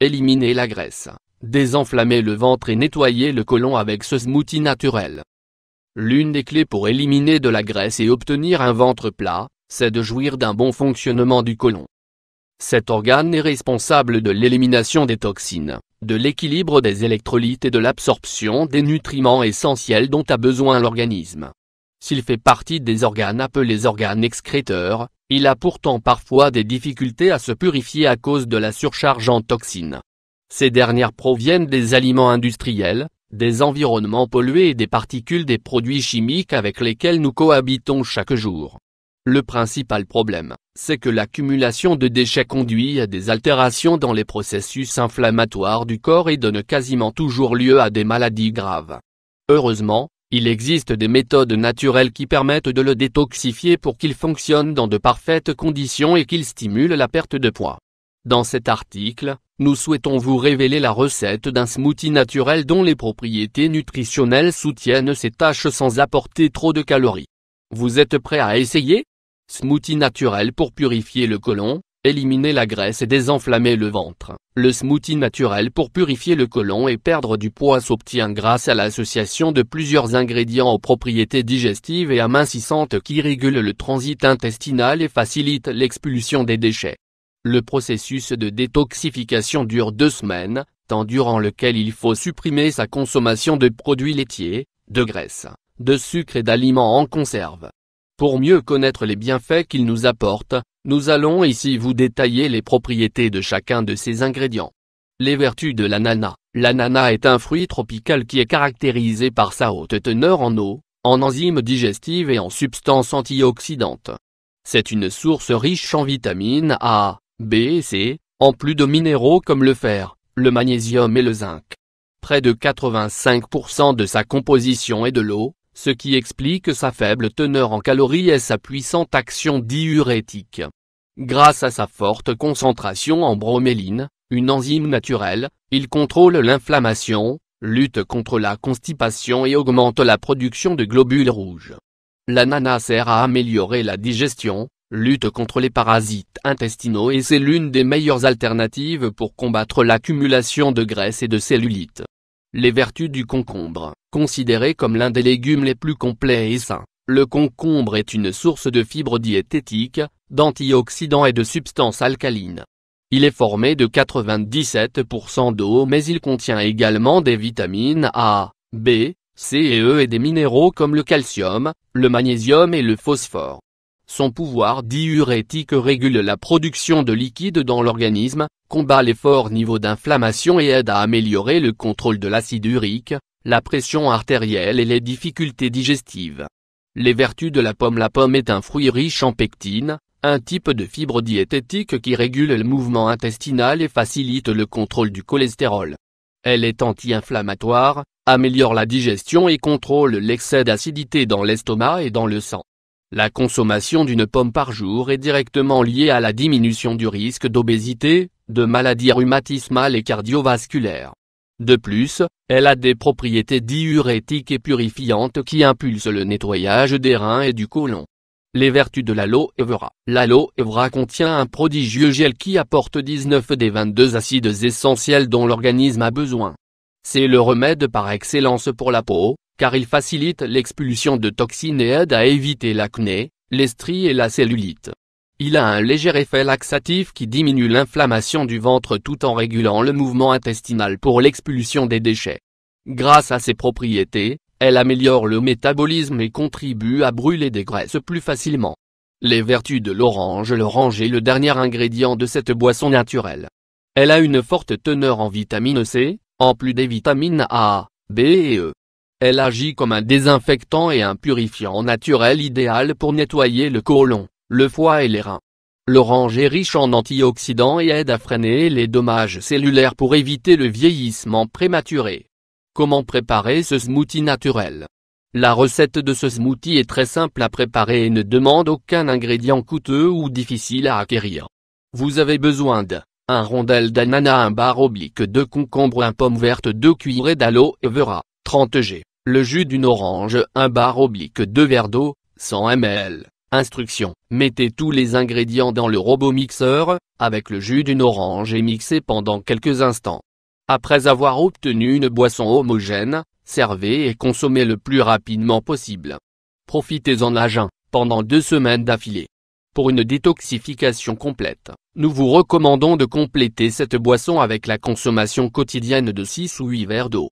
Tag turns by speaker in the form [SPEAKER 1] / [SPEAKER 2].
[SPEAKER 1] éliminer la graisse, désenflammer le ventre et nettoyer le côlon avec ce smoothie naturel. L'une des clés pour éliminer de la graisse et obtenir un ventre plat, c'est de jouir d'un bon fonctionnement du côlon. Cet organe est responsable de l'élimination des toxines, de l'équilibre des électrolytes et de l'absorption des nutriments essentiels dont a besoin l'organisme. S'il fait partie des organes appelés organes excréteurs, il a pourtant parfois des difficultés à se purifier à cause de la surcharge en toxines. Ces dernières proviennent des aliments industriels, des environnements pollués et des particules des produits chimiques avec lesquels nous cohabitons chaque jour. Le principal problème, c'est que l'accumulation de déchets conduit à des altérations dans les processus inflammatoires du corps et donne quasiment toujours lieu à des maladies graves. Heureusement, il existe des méthodes naturelles qui permettent de le détoxifier pour qu'il fonctionne dans de parfaites conditions et qu'il stimule la perte de poids. Dans cet article, nous souhaitons vous révéler la recette d'un smoothie naturel dont les propriétés nutritionnelles soutiennent ces tâches sans apporter trop de calories. Vous êtes prêt à essayer ? Smoothie naturel pour purifier le côlon, éliminer la graisse et désenflammer le ventre. Le smoothie naturel pour purifier le côlon et perdre du poids s'obtient grâce à l'association de plusieurs ingrédients aux propriétés digestives et amincissantes qui régulent le transit intestinal et facilitent l'expulsion des déchets. Le processus de détoxification dure 2 semaines, temps durant lequel il faut supprimer sa consommation de produits laitiers, de graisse, de sucre et d'aliments en conserve. Pour mieux connaître les bienfaits qu'il nous apporte, nous allons ici vous détailler les propriétés de chacun de ces ingrédients. Les vertus de l'ananas. L'ananas est un fruit tropical qui est caractérisé par sa haute teneur en eau, en enzymes digestives et en substances antioxydantes. C'est une source riche en vitamines A, B et C, en plus de minéraux comme le fer, le magnésium et le zinc. Près de 85% de sa composition est de l'eau, ce qui explique sa faible teneur en calories et sa puissante action diurétique. Grâce à sa forte concentration en broméline, une enzyme naturelle, il contrôle l'inflammation, lutte contre la constipation et augmente la production de globules rouges. L'ananas sert à améliorer la digestion, lutte contre les parasites intestinaux et c'est l'une des meilleures alternatives pour combattre l'accumulation de graisse et de cellulite. Les vertus du concombre. Considéré comme l'un des légumes les plus complets et sains, le concombre est une source de fibres diététiques, d'antioxydants et de substances alcalines. Il est formé de 97% d'eau mais il contient également des vitamines A, B, C et E et des minéraux comme le calcium, le magnésium et le phosphore. Son pouvoir diurétique régule la production de liquide dans l'organisme, combat les forts niveaux d'inflammation et aide à améliorer le contrôle de l'acide urique, la pression artérielle et les difficultés digestives. Les vertus de la pomme. La pomme est un fruit riche en pectine, un type de fibre diététique qui régule le mouvement intestinal et facilite le contrôle du cholestérol. Elle est anti-inflammatoire, améliore la digestion et contrôle l'excès d'acidité dans l'estomac et dans le sang. La consommation d'une pomme par jour est directement liée à la diminution du risque d'obésité, de maladies rhumatismales et cardiovasculaires. De plus, elle a des propriétés diurétiques et purifiantes qui impulsent le nettoyage des reins et du côlon. Les vertus de l'aloe vera. L'aloe vera contient un prodigieux gel qui apporte 19 des 22 acides essentiels dont l'organisme a besoin. C'est le remède par excellence pour la peau, car il facilite l'expulsion de toxines et aide à éviter l'acné, les stries et la cellulite. Il a un léger effet laxatif qui diminue l'inflammation du ventre tout en régulant le mouvement intestinal pour l'expulsion des déchets. Grâce à ses propriétés, elle améliore le métabolisme et contribue à brûler des graisses plus facilement. Les vertus de l'orange. L'orange est le dernier ingrédient de cette boisson naturelle. Elle a une forte teneur en vitamine C, en plus des vitamines A, B et E. Elle agit comme un désinfectant et un purifiant naturel idéal pour nettoyer le côlon, le foie et les reins. L'orange est riche en antioxydants et aide à freiner les dommages cellulaires pour éviter le vieillissement prématuré. Comment préparer ce smoothie naturel? La recette de ce smoothie est très simple à préparer et ne demande aucun ingrédient coûteux ou difficile à acquérir. Vous avez besoin de 1 rondelle d'ananas, 1 barre oblique de concombre, 1 pomme verte, 2 cuillerées d'aloe vera, 30 g, le jus d'une orange, 1 barre oblique 2 verres d'eau, 100 ml, Instruction: mettez tous les ingrédients dans le robot mixeur, avec le jus d'une orange et mixez pendant quelques instants. Après avoir obtenu une boisson homogène, servez et consommez le plus rapidement possible. Profitez-en à jeun, pendant 2 semaines d'affilée. Pour une détoxification complète, nous vous recommandons de compléter cette boisson avec la consommation quotidienne de 6 ou 8 verres d'eau.